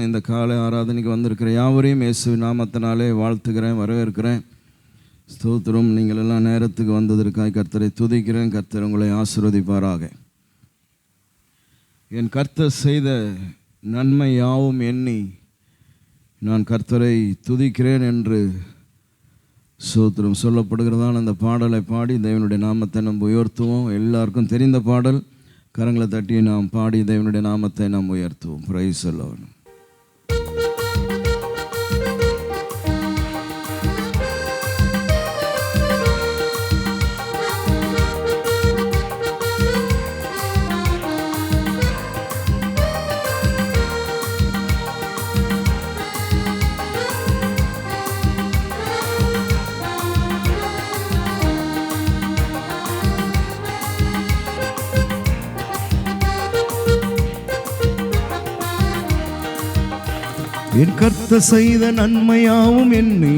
இந்த காலை ஆராதனைக்கு வந்திருக்கிற யாவரையும் இயேசுவின் நாமத்தினாலே வாழ்த்துகிறேன், வரவேற்கிறேன். ஸ்தோத்திரம். நீங்கள் எல்லாம் நேரத்துக்கு வந்ததற்காக கர்த்தரை துதிக்கிறேன். கர்த்தர் உங்களை ஆசீர்வதிப்பாராக. என் கர்த்தர் செய்த நன்மை யாவும் எண்ணி நான் கர்த்தரை துதிக்கிறேன் என்று ஸ்தோத்திரம் சொல்லப்படுகிறதான அந்த பாடலை பாடி தேவனுடைய நாமத்தை நம்ம உயர்த்துவோம். எல்லாருக்கும் தெரிந்த பாடல். கரங்களை தட்டி நாம் பாடி தேவனுடைய நாமத்தை நாம் உயர்த்துவோம். Praise the Lord. என் கர்த்தர் செய்த நன்மையாவும் எண்ணி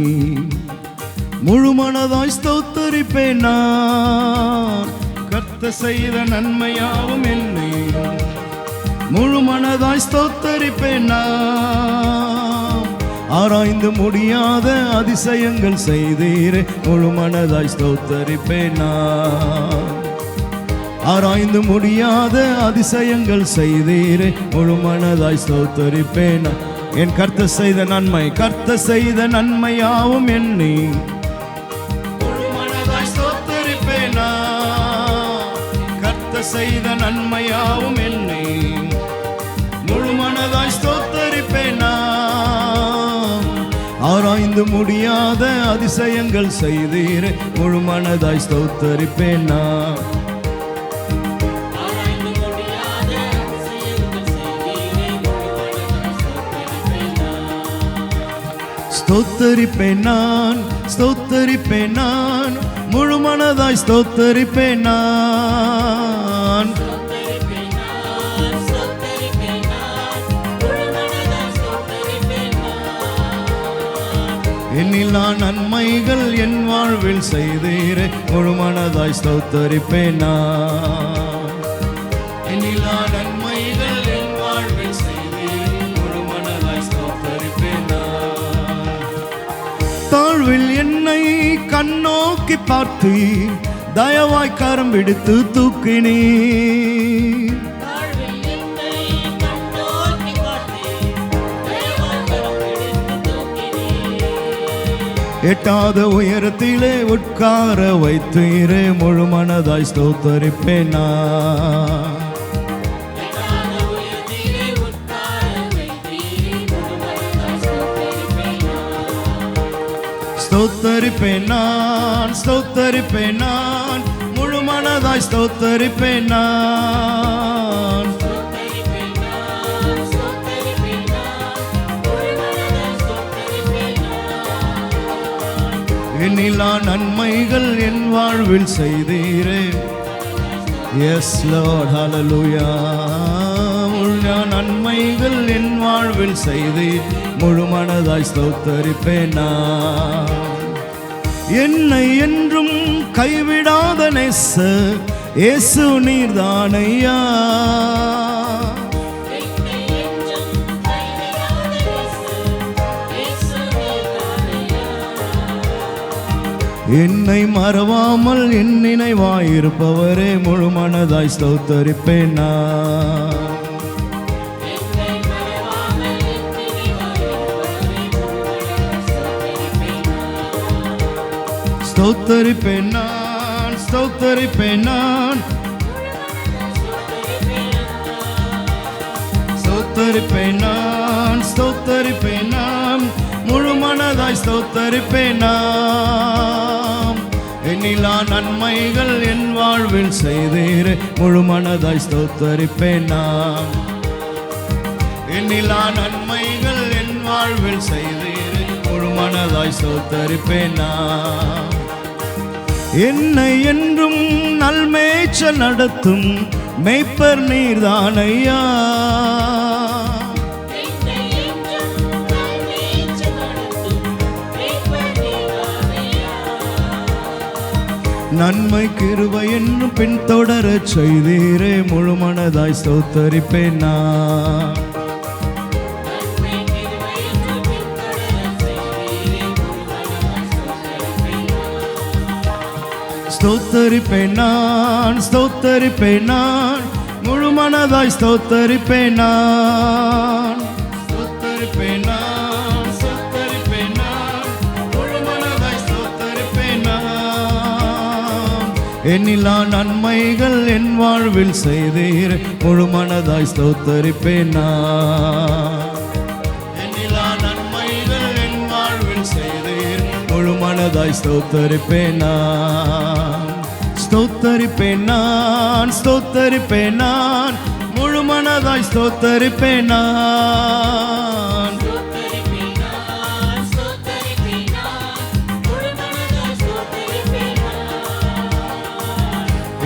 முழு மனதாய் ஸ்தோத்தரிப்பேன் நான். கர்த்தர் செய்த நன்மையாவும் எண்ணி முழு மனதாய் ஸ்தோத்தரிப்பேன் நான். ஆராய்ந்து முடியாத அதிசயங்கள் செய்தீரே, முழு மனதாய் ஸ்தோத்தரிப்பேன் நான். ஆராய்ந்து முடியாத அதிசயங்கள் செய்தீரே, முழு மனதாய் ஸ்தோத்தரிப்பேன் நான். என் கர்த்தர் செய்த நன்மை, கர்த்தர் செய்த நன்மையாவும் எண்ணி முழு மனதாய் ஸ்தோத்தரிப்பேன் நான். கர்த்தர் செய்த நன்மையாவும் எண்ணி முழு மனதாய் ஸ்தோத்தரிப்பேன் நான். ஆராய்ந்து முடியாத அதிசயங்கள் செய்தீரே, முழு மனதாய் ஸ்தோத்தரிப்பேன் நான். ஸ்தோத்தரிப்பேன் நான், ஸ்தோத்தரிப்பேன் நான், முழு மனதாய் ஸ்தோத்தரிப்பேன் நான். எண்ணில்லா நன்மைகள் என் வாழ்வில் செய்தீரே, முழு மனதாய் ஸ்தோத்தரிப்பேன் நான். எண்ணில்லா நன்மைகள் என் வாழ்வில் செய்தீரே, முழு மனதாய் ஸ்தோத்தரிப்பேன் நான். தாழ்வில் என்னை கண்ணோக்கி பார்த்து தயவாய் கரம் விடுத்து தூக்கினீர். எட்டாத உயரத்திலே உட்கார வைத்தீரே, முழு மனதாய் ஸ்தோத்தரிப்பேன் நான். ஸ்தோத்தரிப்பேன் நான், ஸ்தோத்தரிப்பேன் நான், முழு மனதாய் ஸ்தோத்தரிப்பேன் நான். எண்ணில்லா நன்மைகள் என் வாழ்வில் செய்தீரே. எஸ் லார்ட், ஹல்லேலூயா. நன்மைகள் என் வாழ்வில் செய்தீர், முழு மனதாய் ஸ்தோத்தரிப்பேன் நான். என்னை என்றும் கைவிடாத நேசர் இயேசு நீர்தானையா. என்னை மறவாமல் என் நினைவாயிருப்பவரே, முழு மனதாய் ஸ்தோத்தரிப்பேன் நான். ஸ்தோத்தரிப்பேன் நான், ஸ்தோத்தரிப்பேன் நான், ஸ்தோத்தரிப்பேன் நான், ஸ்தோத்தரிப்பேன் நான், முழு மனதாய் ஸ்தோத்தரிப்பேன் நான். எண்ணில்லா நன்மைகள் என் வாழ்வில் செய்தீரே, முழு மனதாய் ஸ்தோத்தரிப்பேன் நான். எண்ணில்லா நன்மைகள் என் வாழ்வில் செய்தீரே, முழு மனதாய் ஸ்தோத்தரிப்பேன் நான். என்னை என்றும் நல்மேய்ச்சல் நடத்தும் மேய்ப்பர் நீர்தானையா. நன்மை கிருபை என்னும் பின்தொடர செய்தீரே, முழு மனதாய் ஸ்தோத்தரிப்பேன் நான். ஸ்தோத்தரிப்பேன் நான், ஸ்தோத்தரிப்பேன் நான், முழு மனதாய் ஸ்தோத்தரிப்பேன் நான். ஸ்தோத்தரிப்பேன் நான், ஸ்தோத்தரிப்பேன் நான், முழு மனதாய் ஸ்தோத்தரிப்பேன் நான். எண்ணிலா நன்மைகள் என் வாழ்வில் செய்தீர், முழு மனதாய் ஸ்தோத்தரிப்பேன் நான். எண்ணிலா நன்மைகள் என் வாழ்வில் செய்தீர், முழு மனதாய் ஸ்தோத்தரிப்பேன் நான். ஸ்தோத்தரிப்பேன் நான், ஸ்தோத்தரிப்பேன் நான், முழு மனதாய் ஸ்தோத்தரிப்பேன் நான்.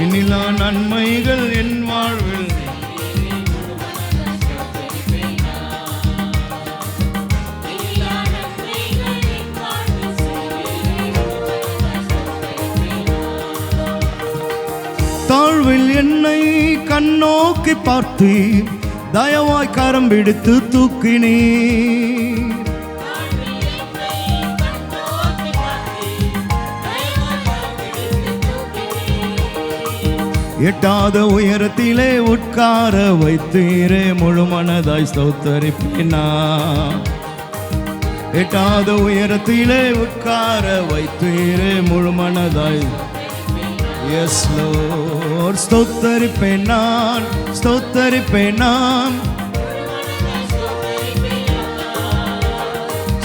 எண்ணிலா நன்மைகள் என் வாழ்வில் தாழ்வில் என்னை கண்ணோக்கி பார்த்தீர், தயவாய் கரம் பிடித்து தூக்கினீர். எட்டாத உயரத்திலே உட்கார வைத்தீரே, முழு மனதாய் ஸ்தோத்தரிப்பேன் நான். எட்டாத உயரத்திலே உட்கார வைத்தீரே, முழு மனதாய். Yes Lord, ஸ்தோத்தரிப்பேன் நான், ஸ்தோத்தரிப்பேன் நான்,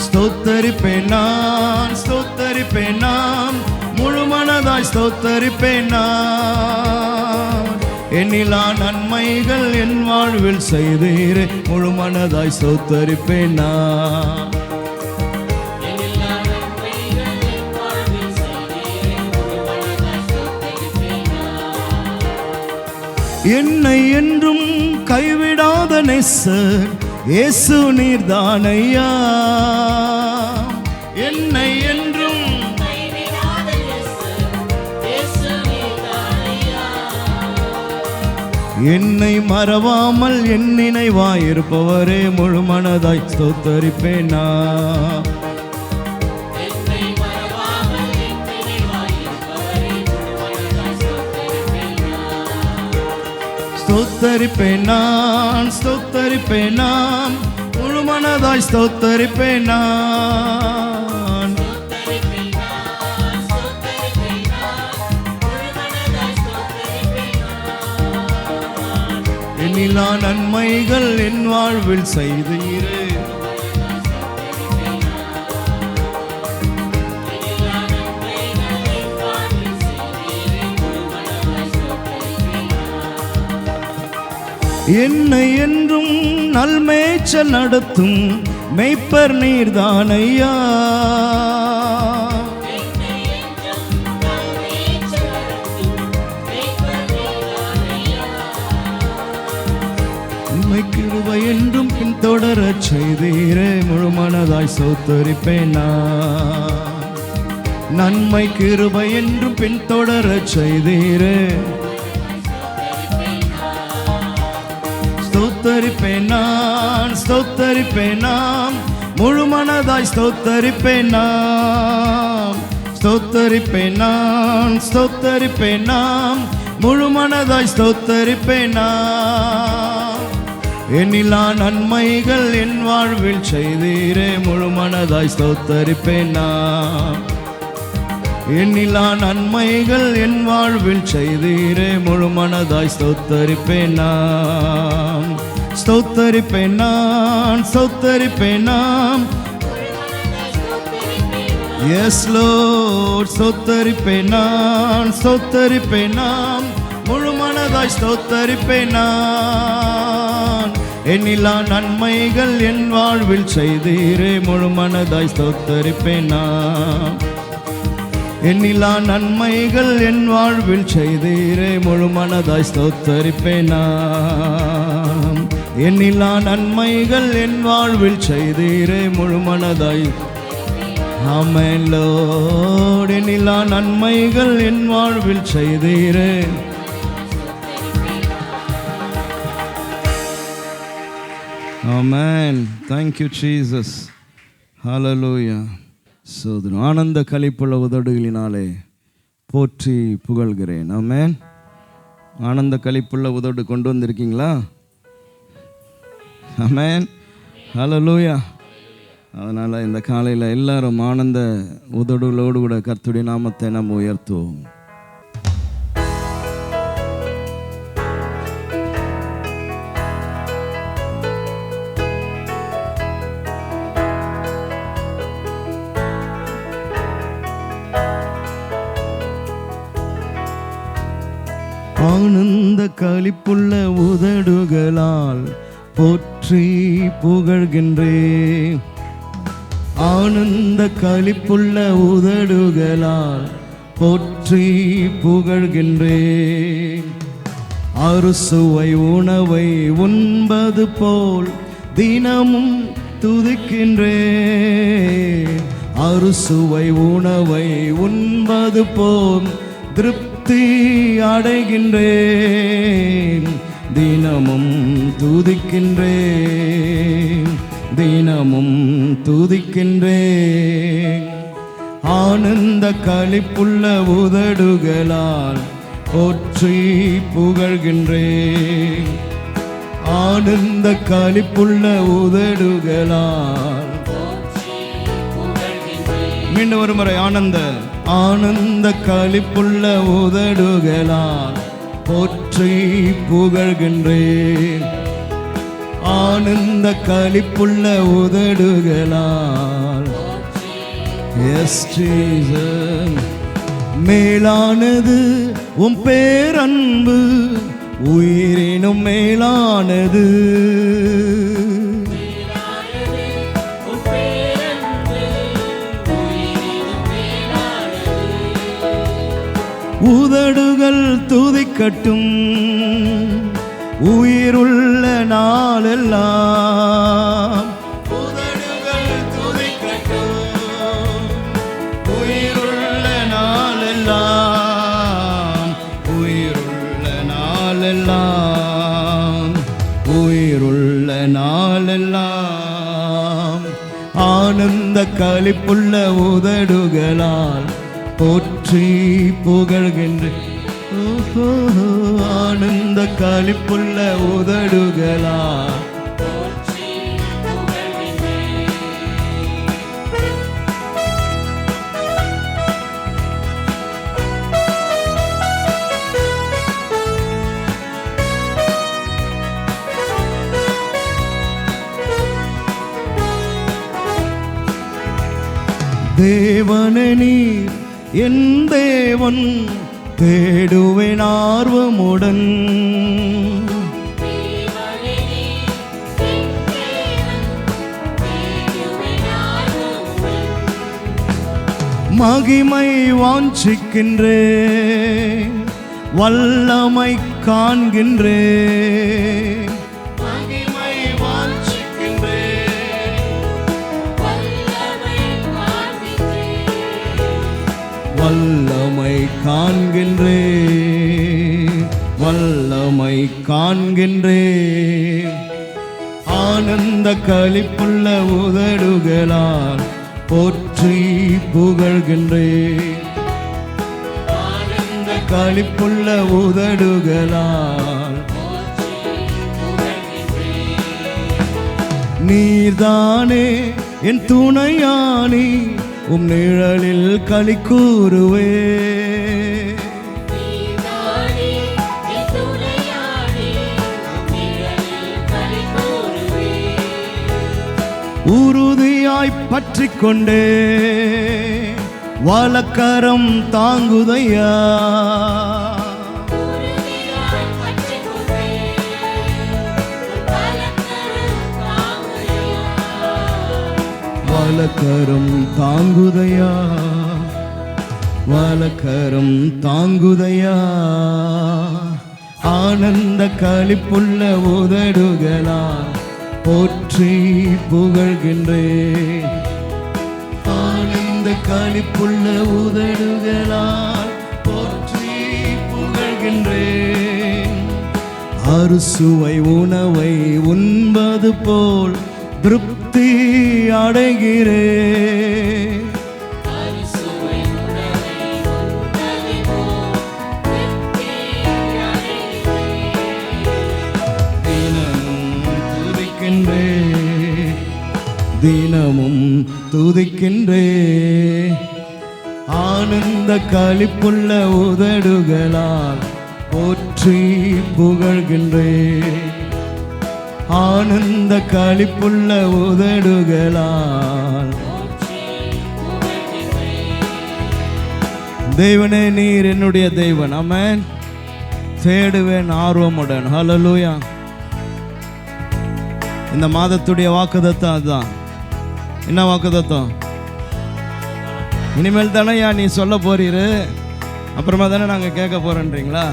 ஸ்தோத்தரிப்பேன் நான், ஸ்தோத்தரிப்பேன் நான், முழு மனதாய் ஸ்தோத்தரிப்பேன் நான். எண்ணிலா நன்மைகள் என் வாழ்வில் செய்தீரே, முழு மனதாய் ஸ்தோத்தரிப்பேன் நான். என்னை என்றும் கைவிடாத நேசர் இயேசு நீர்தானையா. என்னை என்றும் என்னை மறவாமல் என் நினைவாயிருப்பவரே, முழு மனதாய் ஸ்தோத்தரிப்பேன் நான். ஸ்தோத்தரிப்பேன் நான், ஸ்தோத்தரிப்பேன் நான், முழு மனதாய் ஸ்தோத்தரிப்பேன் நான். எண்ணிலா நன்மைகள் என் வாழ்வில் செய்தீரே, என்னை என்றும் நல்மேய்ச்சல் நடத்தும் மெய்ப்பர் நீர்தானையா. உம்மை கிருபை என்றும் பின்தொடரச் செய்தீரே, முழு மனதாய் ஸ்தோத்தரிப்பேன் நான். நன்மை கிருபை என்றும் பின்தொடரச் செய்தீரே, ஸ்தோத்தரிப்பேன் நான், ஸ்தோத்தரிப்பேன் நான், முழு மனதாய் ஸ்தோத்தரிப்பேன் நான். ஸ்தோத்தரிப்பேன் நான், ஸ்தோத்தரிப்பேன் நான், முழு மனதாய் ஸ்தோத்தரிப்பேன் நான். எண்ணிலா நன்மைகள் என் வாழ்வில் செய்தீரே, முழு மனதாய் ஸ்தோத்தரிப்பேன் நான். எண்ணிலா நன்மைகள் என் வாழ்வில் செய்தீரே, முழு மனதாய் ஸ்தோத்தரிப்பேன் நான். ஸ்தோத்தரிப்பேன் நான், ஸ்தோத்தரிப்பேன் நான். Yes Lord, ஸ்தோத்தரிப்பேன் நான், ஸ்தோத்தரிப்பேன் நான், முழு மனதாய் ஸ்தோத்தரிப்பேன் நான். எண்ணிலா நன்மைகள் என் வாழ்வில் செய்தீரே, முழு மனதாய் ஸ்தோத்தரிப்பேன் நான். எண்ணிலா நன்மைகள் என் வாழ்வில் செய்தீரே, முழு மனதாய் ஸ்தோத்தரிப்பேன் நான். எண்ணிலா நன்மைகள் என் வாழ்வில் செய்தீரே, முழு மனதாய். ஆமென் லார்ட், எண்ணிலா நன்மைகள் என் வாழ்வில் செய்தீரே. ஆமென். Thank you Jesus. Hallelujah. சோதரம் ஆனந்த களிப்புள்ள உதடுகளினாலே போற்றி புகழ்கிறேன். ஆமென். ஆனந்த களிப்புள்ள உதடு கொண்டு வந்திருக்கீங்களா? ஆமென். ஹல்லேலூயா. அதனால் இந்த காலையில் எல்லாரும் ஆனந்த உதடுகளோடு கூட கர்த்தருடைய நாமத்தை நாம் உயர்த்துவோம். ஆனந்த களிப்புள்ள உதடுகளால் போற்றி புகழ்கின்றேன். ஆனந்த களிப்புள்ள உதடுகளால் போற்றி புகழ்கின்றேன். அறுசுவை உணவை உண்பது போல் தினமும் துதிக்கின்றேன். அறுசுவை உணவை உண்பது போல் திருப்தி அடைகின்றேன். தினமும் துதிக்கின்றேன், தினமும் துதிக்கின்றேன். ஆனந்த களிப்புள்ள உதடுகளால் போற்றி புகழ்கின்றேன். ஆனந்த களிப்புள்ள உதடுகளால் மீண்டும் ஒரு முறை ஆனந்த களிப்புள்ள உதடுகளால் போற்றி புகழ்கின்றேன். ஆனந்த களிப்புள்ள உதடுகளால் மேலானது உம் பேரன்பு, உயிரினும் மேலானது. உதடுகள் துதிக்கட்டும் உயிருள்ள நாளெல்லாம். உதடுகள் துதிக்கட்டும் உயிருள்ள நாளெல்லாம். உயிருள்ள நாளெல்லாம், உயிருள்ள நாளெல்லாம். ஆனந்த களிப்புள்ள உதடுகளால் போற்றி புகழ்கின்றேன். ஆனந்த களிப்புள்ள உதடுகளால் தேவனே நீர் என் தேவன், தேடுவேன் ஆர்வமுடன். மகிமை வாஞ்சிக்கின்றேன், வல்லமை காண்கின்றேன். மகிமை வாஞ்சிக்கின்றேன், வல்லமை காண்கின்றேன், வல்லமை காண்கின்றேன். ஆனந்த களிப்புள்ள உதடுகளால் போற்றி புகழ்கின்றேன். ஆனந்த களிப்புள்ள உதடுகளால் நீர்தானே என் துணையானி, உம் நிழலில் களி கூறுவே. உறுதியாய் பற்றிக் கொண்டே வலக்கரம் தாங்குதையா. வலக்கரம் தாங்குதையா, வலக்கரம் தாங்குதையா. ஆனந்த களிப்புள்ள உதடுகளால் போற்றி புகழ்கின்றேன். ஆனந்த களிப்புள்ள உதடுகளால் போற்றி புகழ்கின்றேன். அறுசுவை உணவை உண்பது போல் திருப்தி அடைகிறேன். துதிக்கின்றே. ஆனந்த களிப்புள்ள உதடுகளால் போற்றி புகழ்கின்றே. ஆனந்த களிப்புள்ள உதடுகளால் தேவனே நீர் என்னுடைய தேவன். ஆமென். தேடுவேன் ஆர்வமுடன். ஹல்லேலூயா. இந்த மாதத்துடைய வாக்குத்தத்தம் அதுதான். என்ன வாக்குத்தத்தம்? இனிமேல் தானே நீ சொல்ல போறீரு, அப்புறமா தானே நாங்கள் கேட்க போறோன்றீங்களா?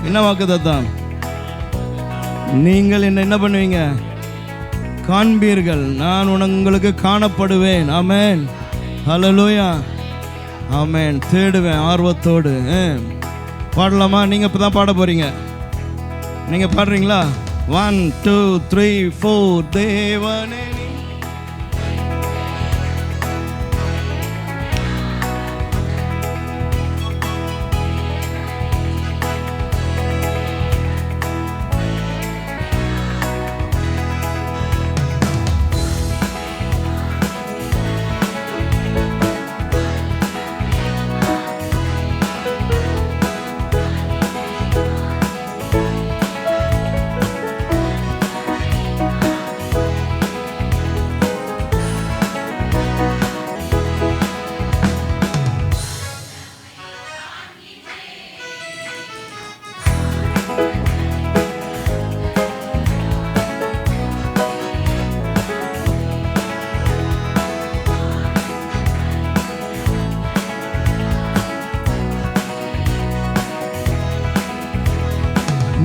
என்ன வாக்குத்தத்தம்? நீங்கள் என்ன பண்ணுவீங்க? காண்பீர்கள், நான் உங்களுக்கு காணப்படுவேன். ஆமென். ஹல்லேலூயா. ஆமென். தேடுவேன் ஆர்வத்தோடு. பாடலாமா? நீங்கள் இப்போ தான் பாட போறீங்க. நீங்கள் பாடுறீங்களா? 1 2 3 4 தேவனே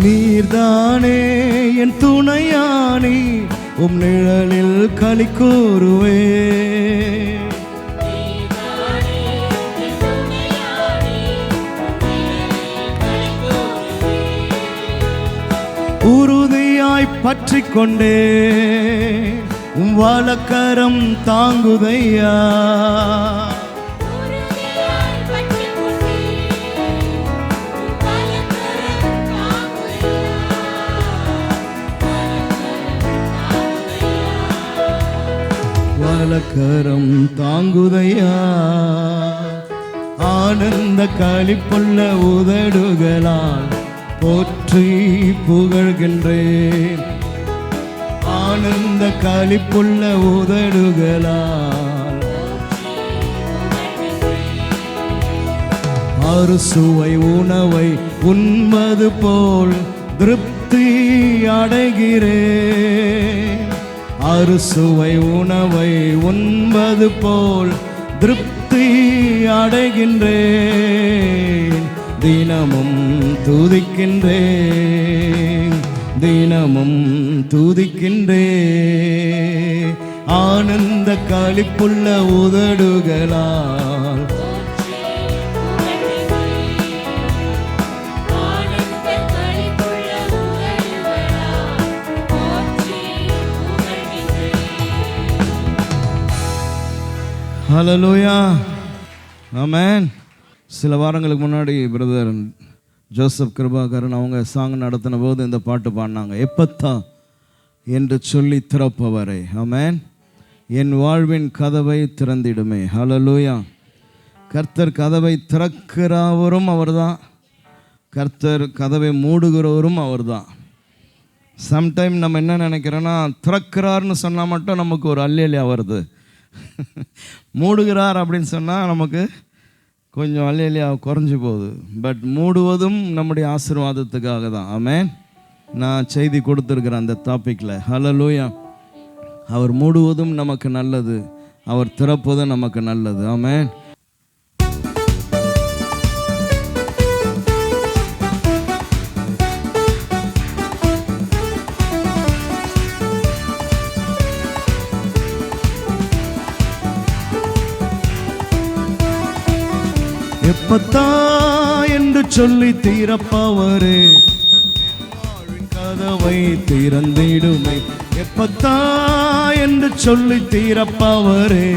நீர்தானே என் துணையானி, உம் நிழலில் களி கூறுவே. உறுதியாய் பற்றிக் கொண்டே உம் வலக்கரம் தாங்குதையா. வலக்கரம் தாங்குதையா. ஆனந்த களிப்புள்ள உதடுகளால் போற்றி புகழ்கின்றேன். ஆனந்த களிப்புள்ள உதடுகளால் அறுசுவை உணவை உண்பது போல் திருப்தி அடைகிறேன். அறுசுவை உணவை உண்பது போல் திருப்தி அடைகின்றேன். தினமும் துதிக்கின்றேன், தினமும் துதிக்கின்றேன். ஆனந்த களிப்புள்ள உதடுகளால் ஹல்லேலூயா. ஆமென். சில வாரங்களுக்கு முன்னாடி பிரதர் ஜோசப் கிருபாகரன் அவங்க சாங் நடத்தின போது இந்த பாட்டு பாடினாங்க. எப்பத்தா என்று சொல்லி திறப்பவரே. ஆமென். என் வாழ்வின் கதவை திறந்திடுமே. ஹல்லேலூயா. கர்த்தர் கதவை திறக்கிறவரும் அவர்தான், கர்த்தர் கதவை மூடுகிறவரும் அவர்தான். சம்டைம் நம்ம என்ன நினைக்கிறோன்னா, திறக்கிறார்னு சொன்னால் மட்டும் நமக்கு ஒரு அல்லேலியா வருது. மூடுகிறார் அப்படின்னு சொன்னால் நமக்கு கொஞ்சம் அல்லேலியா குறைஞ்சி போகுது. பட் மூடுவதும் நம்முடைய ஆசீர்வாதத்துக்காக தான். ஆமென். நான் செய்தி கொடுத்துருக்கிறேன் அந்த டாப்பிக்கில். ஹல்லேலூயா. அவர் மூடுவதும் நமக்கு நல்லது, அவர் திறப்பதும் நமக்கு நல்லது. ஆமென். எப்பத்தா என்று சொல்லி திறப்பவரே, வாழ்வின் கதவை திறந்திடுமே. எப்பத்தா என்று சொல்லி திறப்பவரே,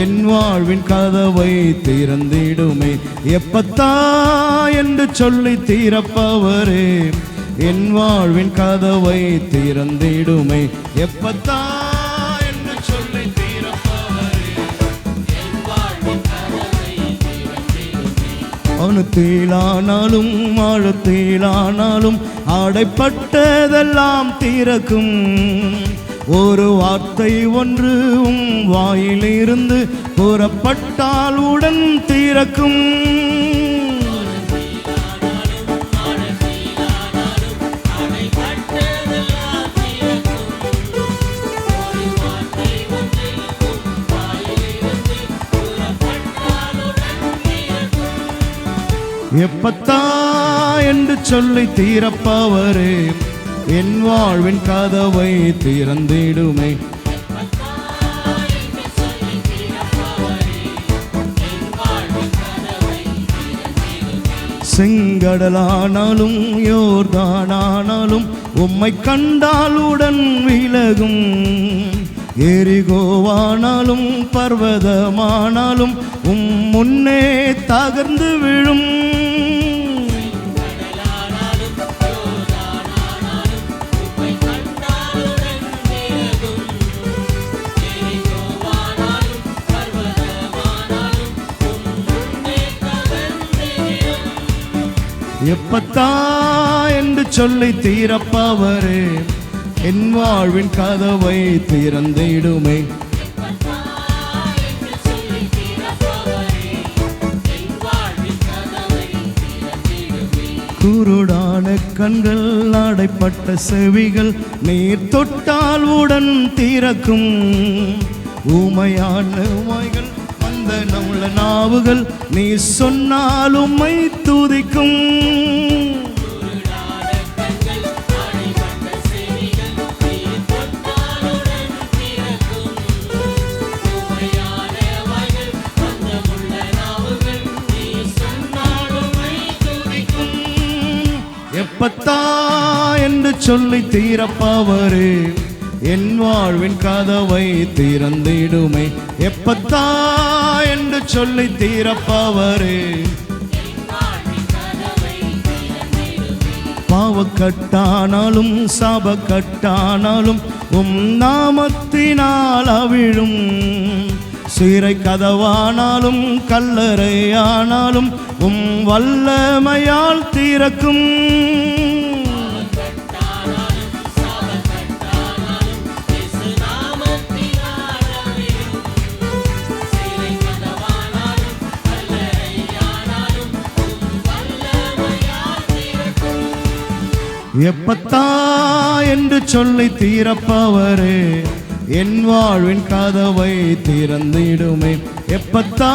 என் வாழ்வின் கதவை திறந்திடுமே. எப்பத்தா என்று சொல்லி திறப்பவரே, என் வாழ்வின் கதவை திறந்திடுமே. எப்பத்தா என்று சொல்லி திறப்பவரே, அணுத்தீலானாலும் ஆழத்தீலானாலும் அடைப்பட்டதெல்லாம் திறக்கும். ஒரு வார்த்தை ஒன்று உம் வாயிலிருந்து புறப்பட்டால் உடன் திறக்கும். எப்பத்தா என்று சொல்லி தீரப்பவரே, என் வாழ்வின் கதவை திறந்திடுமே. செங்கடலானாலும் யோர்தானானாலும் உம்மை கண்டாலுடன் விலகும். எரிகோவானாலும் பர்வதமானாலும் உம் முன்னே தகர்ந்து விழும். எப்பத்தா என்று சொல்லி தீரப்பவரே, என் வாழ்வின் கதவை திறந்திடுமே. குருடான கண்கள் அடைப்பட்ட செவிகள் நீர் தொட்டால் உடன் திறக்கும். ஊமையான வாய்கள் வந்தனமுள்ள நாவுகள் நீ சொன்னால் உம்மை துதிக்கும். எப்பத்தா என்று சொல்லி தீரப்பவரே, என் வாழ்வின் கதவை திறந்திடுமே. எப்பத்தா என்று சொல்லி தீரப்பவரே, பாவக்கட்டானாலும் சாபக்கட்டானாலும் உம் நாமத்தினால் அவிழும். சிறை கதவானாலும் கல்லறையானாலும் உம் வல்லமையால் திறக்கும். எப்பத்தா என்று சொல்லி தீரப்பவரே, என் வாழ்வின் கதவை திறந்திடுமே. எப்பத்தா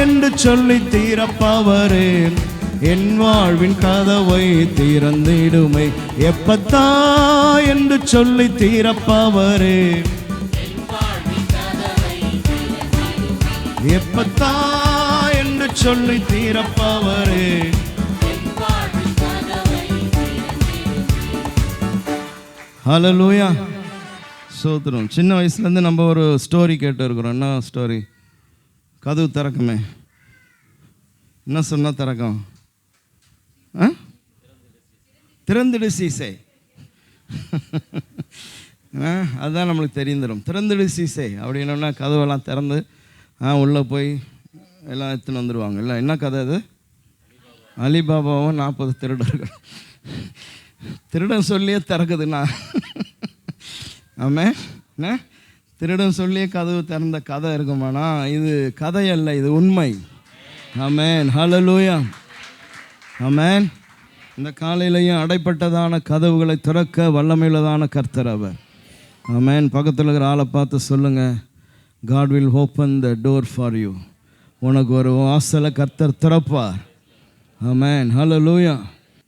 என்று சொல்லி தீரப்பவரே, என் வாழ்வின் கதவை திறந்திடுமே. எப்பத்தா என்று சொல்லி தீரப்பவரே, எப்பத்தா என்று சொல்லி தீரப்பவரே. ஹல்லேலூயா, சோத்திரம். சின்ன வயசுலேருந்து நம்ம ஒரு ஸ்டோரி கேட்டு இருக்கிறோம். என்ன ஸ்டோரி? கதவு திறக்குமே. என்ன சொன்னால் திறக்கும்? திறந்துடு சீசை. அதுதான் நம்மளுக்கு தெரிந்துடும். திறந்துடு சீசை அப்படின்னா கதவெல்லாம் திறந்து உள்ளே போய் எல்லாம் எடுத்துன்னு வந்துடுவாங்க. இல்லை, என்ன கதை அது? அலிபாபாவும் 40 திருடர்கள். திருடன் சொல்லியே திறக்குதுண்ணா. ஆமாம், என்ன திருடன் சொல்லியே கதவு திறந்த கதை இருக்குமாண்ணா? இது கதை அல்ல, இது உண்மை. ஆமென், ஹல்லேலூயா, ஆமென். இந்த காலையிலையும் அடைப்பட்டதான கதவுகளை திறக்க வல்லமையுள்ளதான கர்த்தர் அவர். ஆமென். பக்கத்தில் இருக்கிற ஆளை பார்த்து சொல்லுங்கள், God will open the door for you. உனக்கு ஒரு வாசலை கர்த்தர் திறப்பார். ஆமென், ஹல்லேலூயா.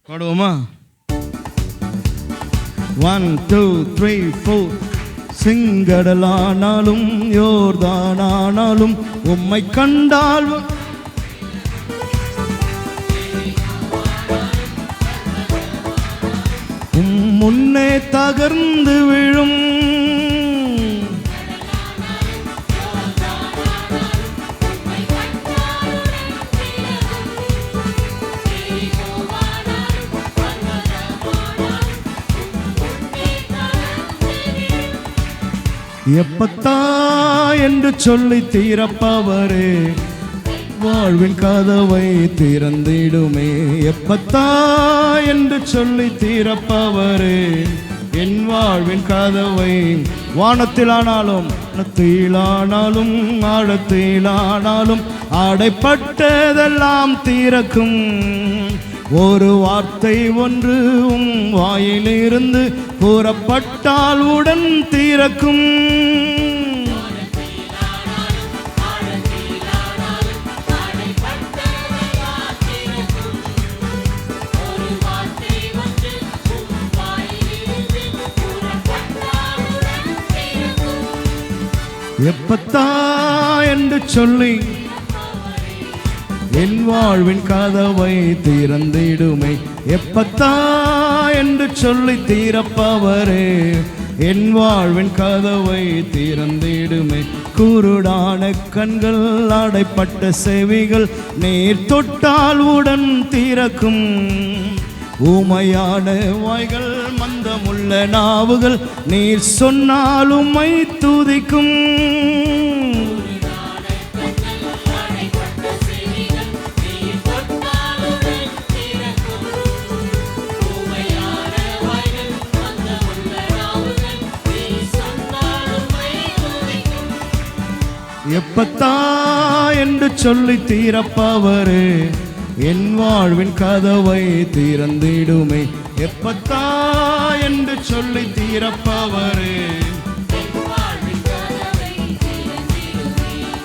பாடுவோமா? 1 2 3 4. செங்கடலானாலும் யோர்தானானாலும் உம்மை கண்டால் முன்னே தகர்ந்து விழும். எப்பத்தா என்று சொல்லி தீரப்பவரே, வாழ்வின் கதவை திறந்திடுமே. எப்பத்தா என்று சொல்லி திறப்பவரே, என் வாழ்வின் கதவை வானத்திலானாலும் தீளானாலும் ஆழத்திலானாலும் அடைப்பட்டதெல்லாம் திறக்கும். ஒரு வார்த்தை ஒன்று உம் வாயிலிருந்து கூறப்பட்டால் உடன் திறக்கும். எப்பத்தா என்று சொல்லி என் வாழ்வின் கதவை திறந்திடுமே. எப்பத்தா என்று சொல்லி திறப்பவரே, என் வாழ்வின் கதவை திறந்திடுமே. குருடான கண்கள் அடைப்பட்ட செவிகள் நீர் தொட்டால் உடன் திறக்கும். ஊமையான வாய்கள் மந்தமுள்ள நாவுகள் நீர் சொன்னால் உம்மை துதிக்கும். எப்பத்தா என்று சொல்லி திறப்பவரே, என் வாழ்வின் கதவை திறந்திடுமே. எப்பத்தா என்று சொல்லி திறப்பவரே,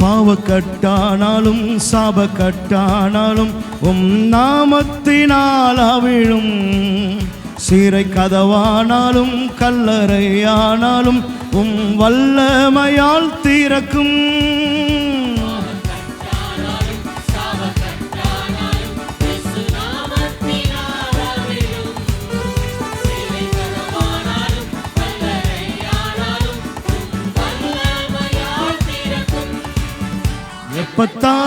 பாவக்கட்டானாலும் சாபக்கட்டானாலும் உம் நாமத்தினால் அவிழும். சீரை கதவானாலும் கல்லறையானாலும் உம் வல்லமையால் திறக்கும். எப்பத்தா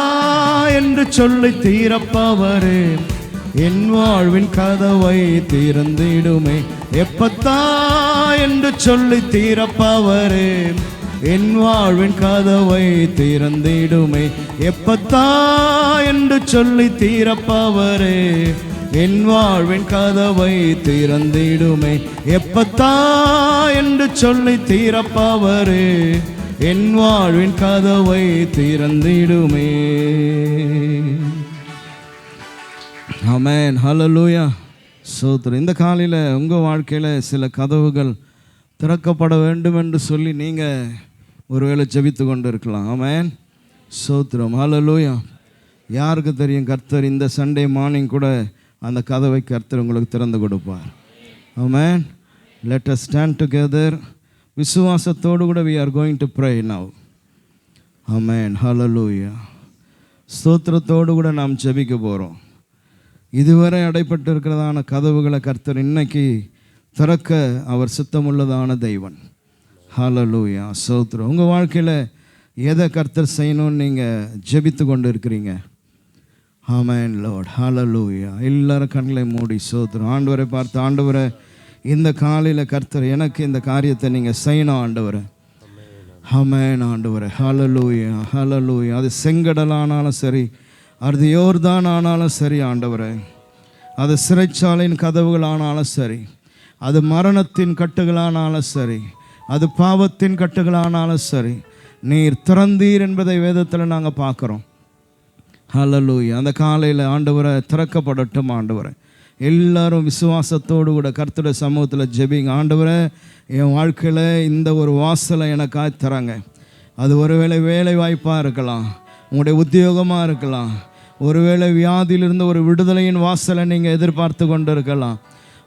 என்று சொல்லி திறப்பவரே, என் வாழ்வின் கதவை திறந்திடுமே. எப்பத்தா என்று சொல்லி திறப்பவரே, என் வாழ்வின் கதவை திறந்திடுமே. எப்பத்தா என்று சொல்லி திறப்பவரே, என் வாழ்வின் கதவை திறந்திடுமே. எப்பத்தா என்று சொல்லி திறப்பவரே, என் வாழ்வின் கதவை திறந்திடுமே. ஆமென், ஹல்லேலூயா, ஸ்தோத்திரம். இந்த காலையில் உங்கள் வாழ்க்கையில் சில கதவுகள் திறக்கப்பட வேண்டும் என்று சொல்லி நீங்கள் ஒருவேளை ஜெபித்து கொண்டு இருக்கலாம். ஆமென், ஸ்தோத்திரம், ஹல்லேலூயா. யாருக்கு தெரியும், கர்த்தர் இந்த சண்டே மார்னிங் கூட அந்த கதவை கர்த்தர் உங்களுக்கு திறந்து கொடுப்பார். Amen. Let us stand together. விசுவாசத்தோடு கூட we are going to pray now. ஆமென், ஹல்லேலூயா. ஸ்தோத்திரத்தோடு கூட நாம் ஜெபிக்க போகிறோம். இதுவரை அடைப்பட்டு இருக்கிறதான கதவுகளை கர்த்தர் இன்னைக்கு திறக்க அவர் சித்தமுள்ளதான தெய்வன். ஹல்லேலூயா, ஸ்தோத்திரம். உங்கள் வாழ்க்கையில் எதை கர்த்தர் செய்யணும்னு நீங்கள் ஜெபித்து கொண்டு இருக்கிறீங்க? ஆமென் லார்ட், ஹல்லேலூயா. எல்லாரும் கண்களை மூடி ஸ்தோத்திரம். ஆண்டவரை பார்த்து, ஆண்டவரை இந்த காலையில் கர்த்தர் எனக்கு இந்த காரியத்தை நீங்கள் செய்யணும் ஆண்டவரை. ஆமென் ஆண்டவரை, ஹல்லேலூயா, ஹல்லேலூயா. அது செங்கடலானாலும் சரி, அது யோர்தான் ஆனாலும் சரி ஆண்டவரே, அது சிறைச்சாலையின் கதவுகள் ஆனாலும் சரி, அது மரணத்தின் கட்டுகளானாலும் சரி, அது பாவத்தின் கட்டுகளானாலும் சரி, நீர் திறந்தீர் என்பதை வேதத்தில் நாங்கள் பார்க்குறோம். ஹல்லேலூயா. அந்த காலையில் ஆண்டவரை திறக்கப்படட்டும் ஆண்டவரை. எல்லாரும் விசுவாசத்தோடு கூட கர்த்தருடைய சமூகத்தில் ஜெபிங்க. ஆண்டவரை, என் வாழ்க்கையில் இந்த ஒரு வாசலை எனக்காக தராங்க. அது ஒருவேளை வேலை வாய்ப்பாக இருக்கலாம், உங்களுடைய உத்தியோகமாக இருக்கலாம், ஒருவேளை வியாதியிலிருந்து ஒரு விடுதலையின் வாசலை நீங்கள் எதிர்பார்த்து கொண்டு இருக்கலாம்.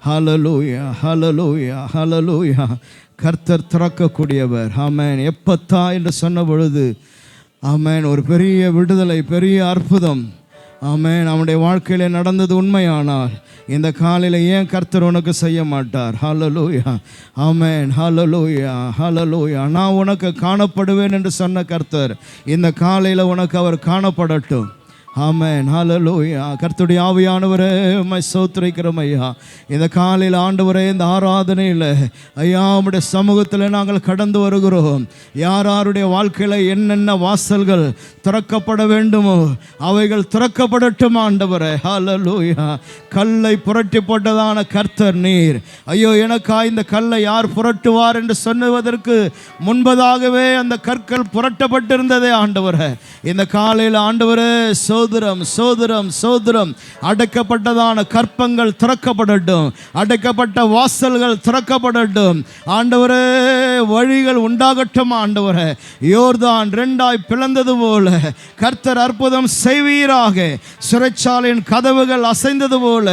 ஹல்லேலூயா, ஹல்லேலூயா, ஹல்லேலூயா. கர்த்தர் திறக்கக்கூடியவர். ஆமென். எப்பத்தா என்று சொன்ன பொழுது ஆமென், ஒரு பெரிய விடுதலை, பெரிய அற்புதம் ஆமென் அவனுடைய வாழ்க்கையில் நடந்தது உண்மையானால் இந்த காலையில் ஏன் கர்த்தர் உனக்கு செய்ய மாட்டார்? ஹல்லேலூயா, ஆமென், ஹல்லேலூயா, ஹல்லேலூயா. நான் உனக்கு காணப்படுவேன் என்று சொன்ன கர்த்தர் இந்த காலையில் உனக்கு அவர் காணப்படட்டும். ஆமென். ஹல்லேலூயா. கர்த்தருடைய ஆவியானவரே உம்மை ஸ்தோத்திரிக்கிறோம் ஐயா. இந்த காலையில் ஆண்டவரே, இந்த ஆராதனையில் ஐயா உம்முடைய சமூகத்தில் நாங்கள் கடந்து வருகிறோம். யாருடைய வாழ்க்கையில் என்னென்ன வாசல்கள் திறக்கப்பட வேண்டுமோ அவைகள் திறக்கப்படட்டும் ஆண்டவரே. ஹல்லேலூயா. கல்லை புரட்டி போட்டதான கர்த்தர் நீர். ஐயோ, எனக்கா இந்த கல்லை யார் புரட்டுவார் என்று சொன்னதற்கு முன்பதாகவே அந்த கற்கள் புரட்டப்பட்டிருந்ததே ஆண்டவரே. இந்த காலையில் ஆண்டவரே, சோதரம் சோதரம் சோதரம் அடைக்கப்பட்டதான கற்பங்கள் திறக்கப்படட்டும், அடைக்கப்பட்ட வாசல்கள் திறக்கப்படட்டும் ஆண்டவரே. வழிகள் உண்டாகட்டும் ஆண்டவரே. யோர்தான் ரெண்டாய் பிளந்தது போல கர்த்தர் அற்புதம் செய்வீராக. சிறைச்சாலையின் கதவுகள் அசைந்தது போல,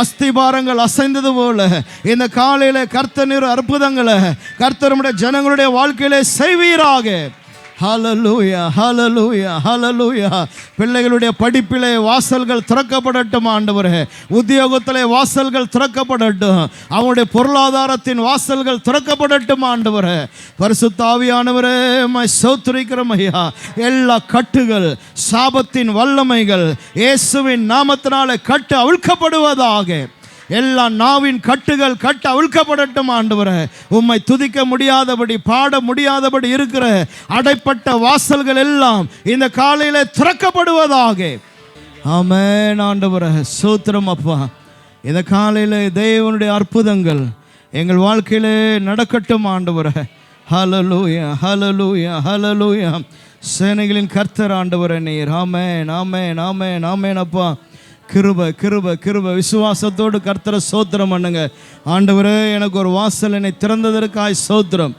அஸ்திபாரங்கள் அசைந்தது போல இந்த காலையில கர்த்தர் அற்புதங்களை கர்த்தருடைய ஜனங்களுடைய வாழ்க்கையிலே செய்வீராக. ஹல்லேலூயா, ஹல்லேலூயா, ஹல்லேலூயா. பிள்ளைகளுடைய படிப்பிலே வாசல்கள் திறக்கப்படட்டும் ஆண்டவரே. உத்தியோகத்திலே வாசல்கள் திறக்கப்படட்டும். அவனுடைய பொருளாதாரத்தின் வாசல்கள் திறக்கப்படட்டும் ஆண்டவரே. பரிசுத்த ஆவியானவரே உம்மை ஸ்தோத்திரிக்கிறோம் ஐயா. எல்லா கட்டுகள், சாபத்தின் வல்லமைகள் இயேசுவின் நாமத்தினாலே கட்டு அவிழ்க்கப்படுவதாக. எல்லா நாவின் கட்டுகள் கட்ட அவிழ்க்கப்படட்டும் ஆண்டவரே. உம்மை துதிக்க முடியாதபடி, பாட முடியாதபடி இருக்கிற அடைப்பட்ட வாசல்கள் எல்லாம் இந்த காலையில திறக்கப்படுவதாக. ஆமென் ஆண்டவரே. ஸ்தோத்திரம் அப்பா. இந்த காலையில தேவனுடைய அற்புதங்கள் எங்கள் வாழ்க்கையிலே நடக்கட்டும் ஆண்டவரே. ஹல்லேலூயா, ஹல்லேலூயா, ஹல்லேலூயா. சேனைகளின் கர்த்தர் ஆண்டவரே நீர். ஆமென், ஆமென், ஆமென், ஆமென் அப்பா. கிருபை கிருபை கிருபை. விசுவாசத்தோடு கர்த்தரை ஸ்தோத்திரம் பண்ணுங்க. ஆண்டவரே, எனக்கு ஒரு வாசல் என்னை திறந்ததற்காய் ஸ்தோத்திரம்.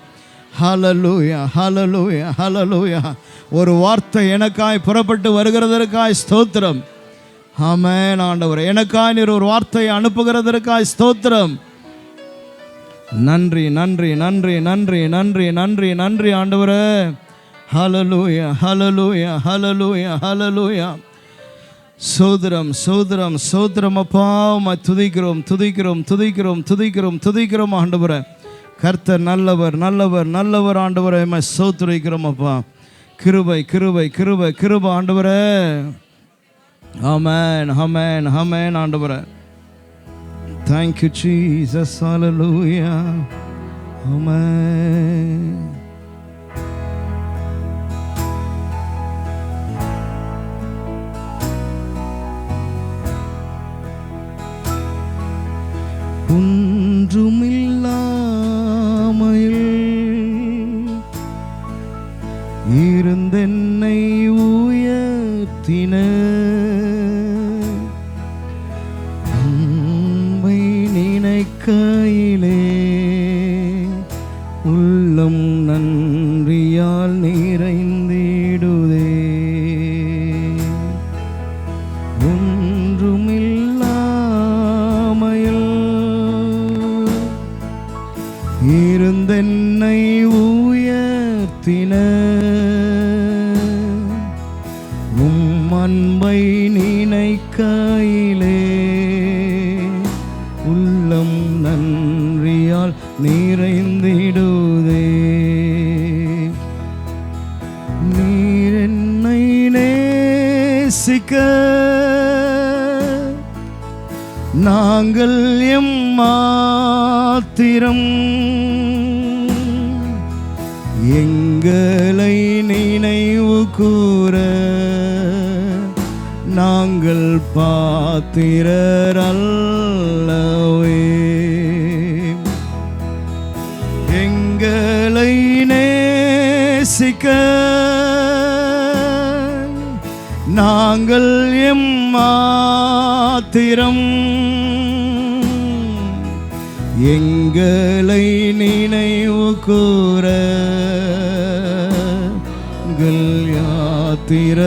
ஹல்லேலூயா, ஹல்லேலூயா, ஹல்லேலூயா. ஒரு வார்த்தை எனக்காய் புறப்பட்டு வருகிறதற்காய் ஸ்தோத்திரம். ஆமென் ஆண்டவரே. எனக்காய் நீர் ஒரு வார்த்தையை அனுப்புகிறதற்காய் ஸ்தோத்திரம். நன்றி நன்றி நன்றி நன்றி நன்றி நன்றி நன்றி ஆண்டவரே. ஹல்லேலூயா, ஹல்லேலூயா, ஹல்லேலூயா, ஹல்லேலூயா. சோதரம் சோதரம் சோதரம் அப்பா. உம்மை துதிக்கிறோம் துதிக்கிறோம் துதிக்கிறோம் துதிக்கிறோம் துதிக்கிறோம் ஆண்டவரே. கர்த்தர் நல்லவர் நல்லவர் நல்லவர் ஆண்டவரே. உம்மை ஸ்தோத்திரிக்கிறோம் அப்பா. கிருபை கிருபை கிருபை கிருபை ஆண்டவரே. ஆமென், ஆமென், ஆமென் ஆண்டவரே. Thank you Jesus. Hallelujah. Amen. ஒன்றுமில்லாமையில் இருந்தென்னை உயர்த்தின உம்மை நினைக்கையிலே உள்ளம் நன்றியால் நிறைந்திடுதே. இருந்தென்னை உயர்த்தின உம் அன்பை நினைக்கையிலே உள்ளம் நன்றியால் நிறைந்திடுதே. நீர் என்னை நேசிக்க நாங்கள் எம்மாத்திரம் எங்களை நினைவு கூற நாங்கள் பாத்திரர் அல்லவே. எங்களை நேசிக்க நாங்கள் எம்மாத்திரம் எங்களை நினைவு கூற யாத்திர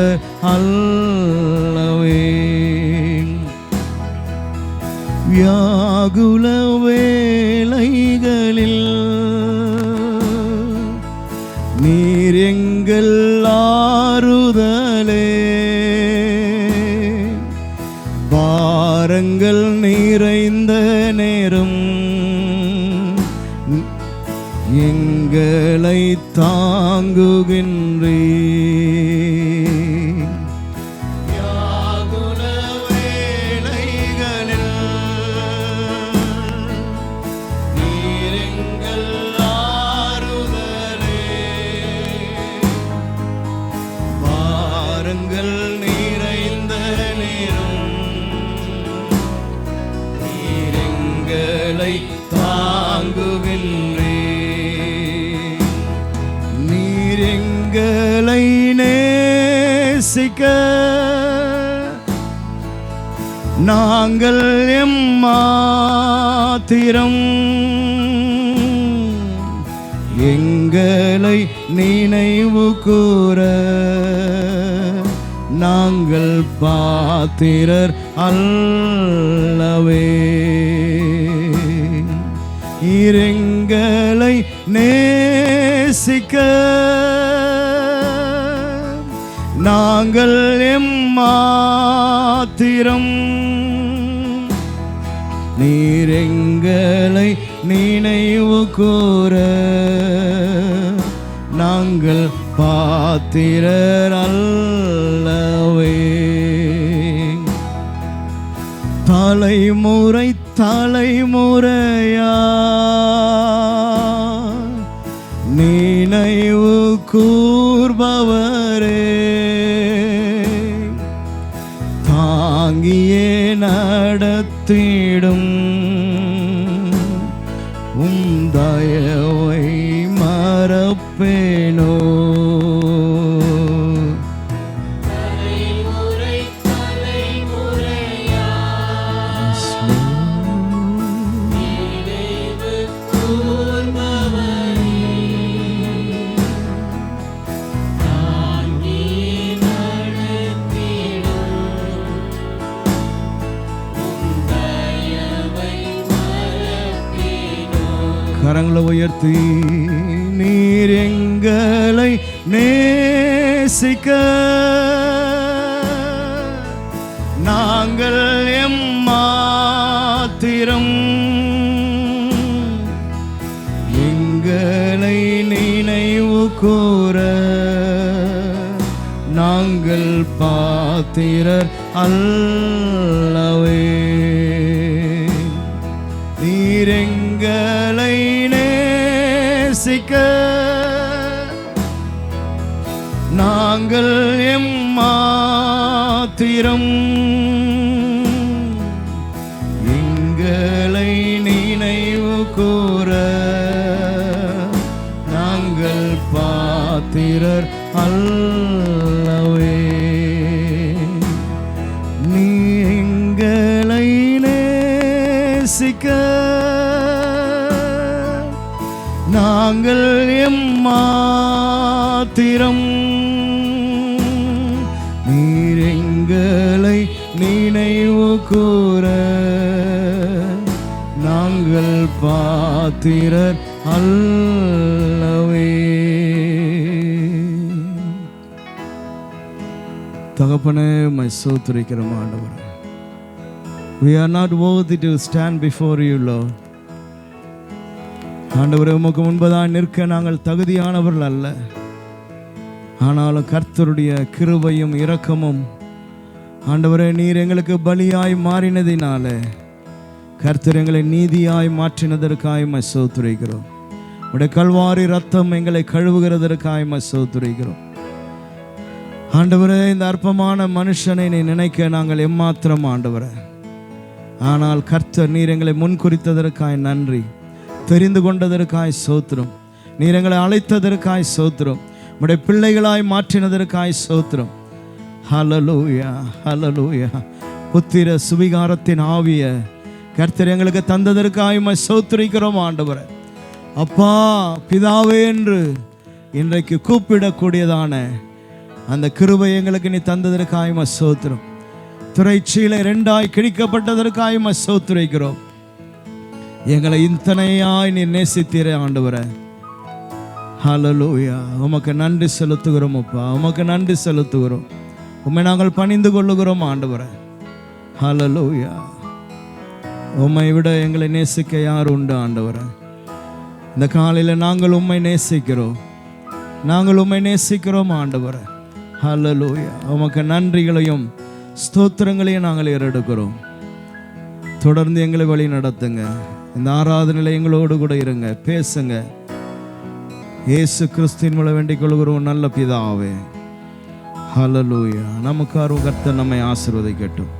அல்லவே. வியாகுல வேளைகளில் நீர் எங்கள் ஆறுதலே. பாரங்கள் நிறைந்த நேரம் எங்களை தாங்குகின்றீர். எங்களை தாங்குகின்றே. நீர் எங்களை நேசிக்க நாங்கள் எம்மாத்திரம் எங்களை நினைவு கூற நாங்கள் பாத்திரர் அல்லவே. எங்களை நேசிக்க நாங்கள் எம்மாத்திரம் நீர் எங்களை நினைவு கூற நாங்கள் பாத்திரர் அல்லவே. தலைமுறை தலைமுறையா நினைவு கூர்பவரே, தாங்கியே நடத்திடும் தயவை மறப்பேனோ. கரங்களை உயர்த்தி நீர் எங்களை நேசிக்க நாங்கள் எம்மாத்திரம் எங்களை நினைவு கூற நாங்கள் பாத்திரர் அல்லவே. நீர் எங்களை நேசிக்க நாங்கள் எம்மாத்திரம் எங்களை நினைவு கூற நாங்கள் பாத்திரர் அல்லவே. நீ எங்களை நேசிக்க நாங்கள் எம்மாத்திரம் நீர் எங்களை நினைவு கூற நாங்கள் பாத்திரர் அல்லவே. தகப்பனே, உம்மை ஸ்தோத்திரிக்கிறோம் ஆண்டவரே. We are not worthy to stand before you, Lord. ஆண்டவரே, உமக்கு முன்பதாக நிற்க நாங்கள் தகுதியானவர்கள் அல்ல. ஆனாலும் கர்த்தருடைய கிருபையும் இரக்கமும் ஆண்டவரே நீர் எங்களுக்கு பலியாய் மாறினதினால கர்த்தர் எங்களை நீதியாய் மாற்றினதற்காய் உம்மை ஸ்தோத்திரிக்கிறோம். உடைய கல்வாரி ரத்தம் எங்களை கழுவுகிறதற்காய் உம்மை ஸ்தோத்திரிக்கிறோம். ஆண்டவரே, இந்த அற்பமான மனுஷனை நீ நினைக்க நாங்கள் எம்மாத்திரம் ஆண்டவரே. ஆனால் கர்த்தர் நீர் எங்களை முன்குறித்ததற்காய் நன்றி, தெரிந்து கொண்டதற்காய் ஸ்தோத்திரம், நீர் எங்களை அழைத்ததற்காய் ஸ்தோத்திரம், உம்முடைய பிள்ளைகளாய் மாற்றினதற்காய் ஸ்தோத்திரம். ஹல்லேலூயா, ஹல்லேலூயா. புத்திர சுவிகாரத்தின் ஆவிய கர்த்தர் எங்களுக்கு தந்ததற்காய் உம்மை ஸ்தோத்திரிக்கிறோம் ஆண்டவரே. அப்பா பிதாவே என்று இன்றைக்கு கூப்பிடக்கூடியதான அந்த கிருபை எங்களுக்கு நீ தந்ததற்காய் உம்மை ஸ்தோத்திரம். திரைச்சீலை 2ஆய் கிழிக்கப்பட்டதற்காய் உம்மை ஸ்தோத்திரிக்கிறோம். எங்களை இத்தனையாய் நீ நேசித்தீரே ஆண்டவரே. ஹல்லேலூயா. உமக்கு நன்றி செலுத்துகிறோம் அப்பா, உமக்கு நன்றி செலுத்துகிறோம். உம்மை நாங்கள் பணிந்து கொள்ளுகிறோம் ஆண்டவரே. ஹல்லேலூயா. உம்மை விட எங்களை நேசிக்க யார் உண்டு ஆண்டவரே? இந்த காலையில் நாங்கள் உம்மை நேசிக்கிறோம், நாங்கள் உம்மை நேசிக்கிறோம் ஆண்டவரே. ஹல்லேலூயா. உமக்கு நன்றிகளையும் ஸ்தோத்திரங்களையும் நாங்கள் ஏறெடுக்கிறோம். தொடர்ந்து எங்களை வழி நடத்துங்க. இந்த ஆராதனையில் எங்களோடு கூட இருங்க, பேசுங்க. இயேசு கிறிஸ்துவின் மூலம் வேண்டிக் கொள்கிறோம் நல்ல பிதாவே. ஹல்லேலூயா. நமக்காரும் கர்த்தர் நம்மை ஆசீர்வதிக்கட்டும்.